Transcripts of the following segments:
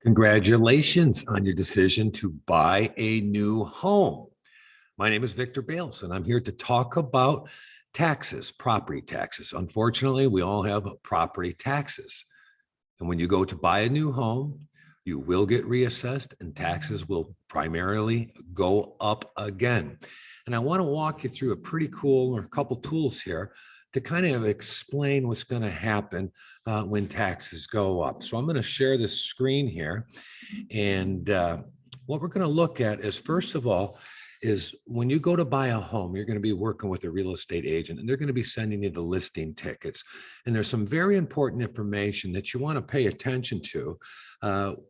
Congratulations on your decision to buy a new home. My name is Victor Bales, and I'm here to talk about taxes, property taxes. Unfortunately, we all have property taxes. And when you go to buy a new home, you will get reassessed and taxes will primarily go up again. And I want to walk you through a pretty cool or a couple tools here to kind of explain what's going to happen when taxes go up. So I'm going to share this screen here. And what we're going to look at is, first of all, is when you go to buy a home, you're going to be working with a real estate agent and they're going to be sending you the listing tickets. And there's some very important information that you want to pay attention to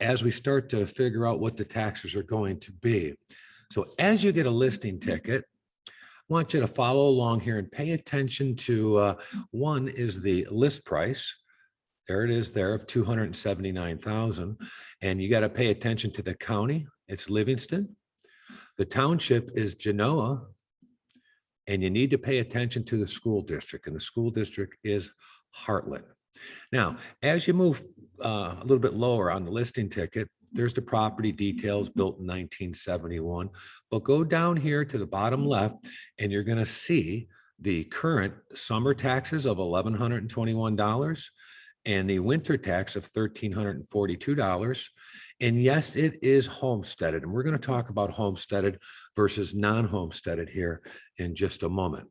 as we start to figure out what the taxes are going to be. So as you get a listing ticket, I want you to follow along here and pay attention to one is the list price. There it is there of $279,000. And you got to pay attention to the county. It's Livingston. The township is Genoa, and you need to pay attention to the school district, and the school district is Heartland. Now, as you move a little bit lower on the listing ticket, there's the property details built in 1971, but go down here to the bottom left, and you're going to see the current summer taxes of $1,121 and the winter tax of $1,342. And yes, it is homesteaded. And we're going to talk about homesteaded versus non-homesteaded here in just a moment.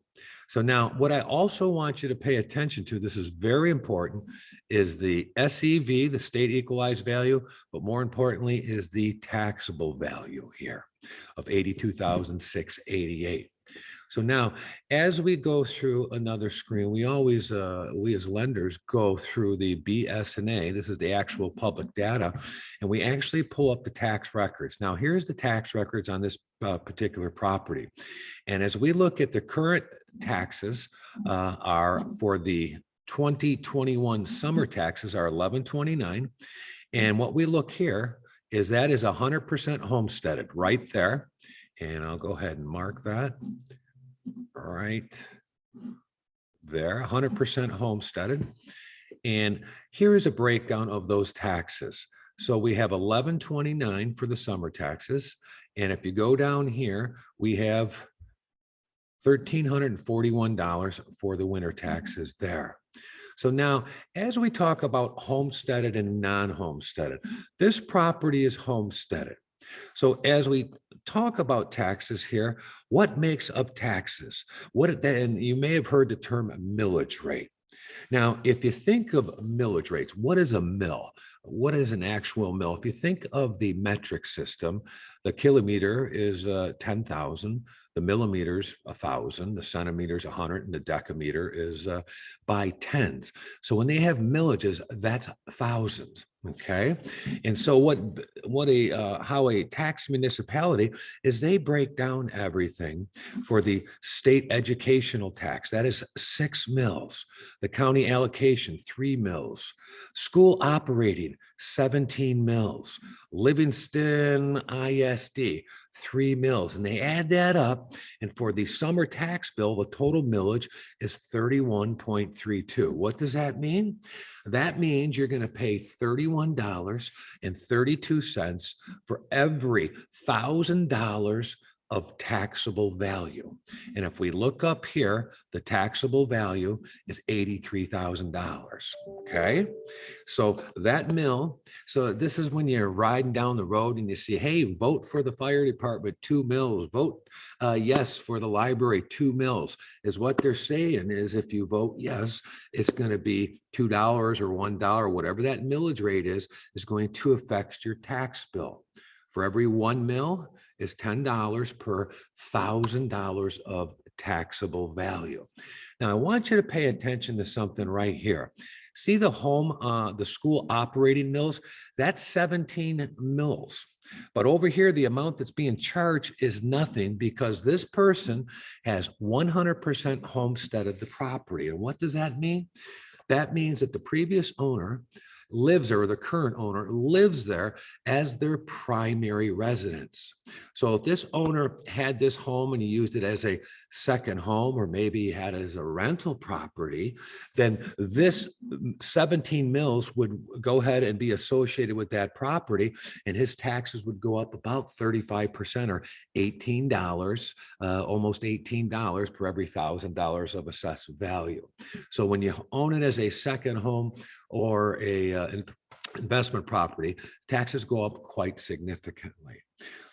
So now what I also want you to pay attention to, this is very important, is the SEV, the state equalized value, but more importantly is the taxable value here of $82,688. So now, as we go through another screen, we always, we as lenders go through the BS&A. This is the actual public data, and we actually pull up the tax records. Now, here's the tax records on this particular property. And as we look at the current taxes are for the 2021 summer taxes are $1,129. And what we look here is that is 100% homesteaded right there. And I'll go ahead and mark that. Right there, 100% homesteaded. And here is a breakdown of those taxes. So we have $1,129 for the summer taxes. And if you go down here, we have $1,341 for the winter taxes there. So now, as we talk about homesteaded and non-homesteaded, this property is homesteaded. So as we talk about taxes here, what makes up taxes? And you may have heard the term millage rate. Now, if you think of millage rates, what is a mill? What is an actual mill? If you think of the metric system, the kilometer is 10,000, the millimeters 1,000, the centimeters 100, and the decameter is by tens. So when they have millages, that's thousands. Okay, and so how a tax municipality is they break down everything for the state educational tax. That is 6 mills. The county allocation 3 mills. School operating 17 mills. Livingston ISD 3 mills, and they add that up, and for the summer tax bill, the total millage is 31.32. What does that mean? That means you're going to pay $31.32 for every $1,000 of taxable value. And if we look up here, the taxable value is $83,000. Okay, so that mill, so this is when you're riding down the road and you see, hey, vote for the fire department, 2 mills, vote yes for the library, 2 mills, is what they're saying is if you vote yes, it's going to be $2 or $1, whatever that millage rate is going to affect your tax bill. For every 1 mill is $10 per $1,000 of taxable value. Now, I want you to pay attention to something right here. See the the school operating mills? That's 17 mills. But over here, the amount that's being charged is nothing because this person has 100% homesteaded the property. And what does that mean? That means that the previous owner lives there, or the current owner lives there as their primary residence. So if this owner had this home and he used it as a second home, or maybe he had it as a rental property, then this 17 mills would go ahead and be associated with that property, and his taxes would go up about 35%, or $18, almost $18 per every $1,000 of assessed value. So when you own it as a second home or a investment property, taxes go up quite significantly.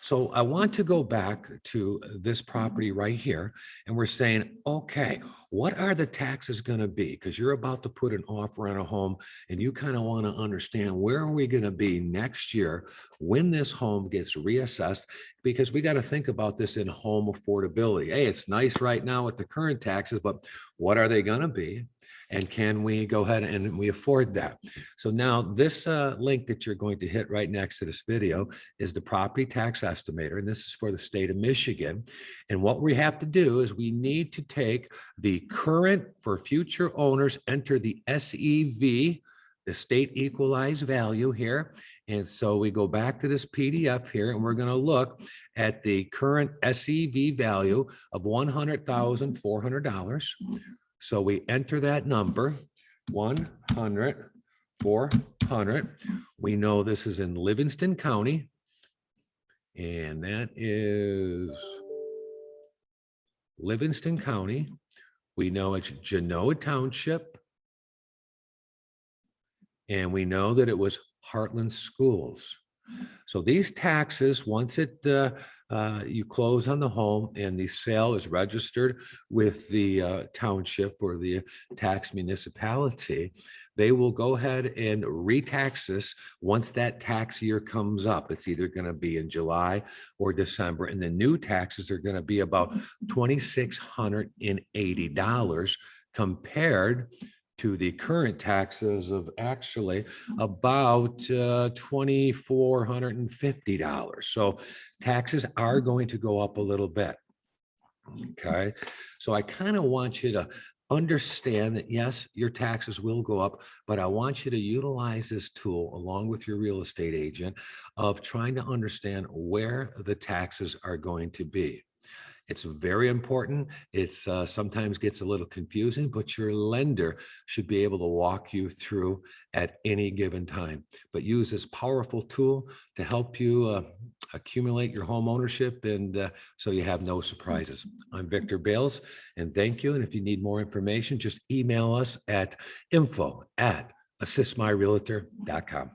So I want to go back to this property right here, and we're saying, okay, what are the taxes going to be? Because you're about to put an offer on a home, and you kind of want to understand, where are we going to be next year when this home gets reassessed? Because we got to think about this in home affordability. Hey, it's nice right now with the current taxes, but what are they going to be? And can we go ahead and we afford that? So now this link that you're going to hit right next to this video is the property tax estimator, and this is for the state of Michigan. And what we have to do is we need to take the current for future owners, enter the SEV, the state equalized value here. And so we go back to this PDF here, and we're going to look at the current SEV value of $100,400. So we enter that number, 100, 400. We know this is in Livingston County, and that is Livingston County. We know it's Genoa Township, and we know that it was Heartland Schools. So these taxes, once you close on the home and the sale is registered with the township or the tax municipality, they will go ahead and retax this once that tax year comes up. It's either going to be in July or December, and the new taxes are going to be about $2,680 compared to the current taxes of actually about $2,450. So taxes are going to go up a little bit. Okay, so I kind of want you to understand that, yes, your taxes will go up, but I want you to utilize this tool along with your real estate agent of trying to understand where the taxes are going to be. It's very important. It's sometimes gets a little confusing, but your lender should be able to walk you through at any given time. But use this powerful tool to help you accumulate your home ownership, and so you have no surprises. I'm Victor Bales, and thank you. And if you need more information, just email us at info@assistmyrealtor.com.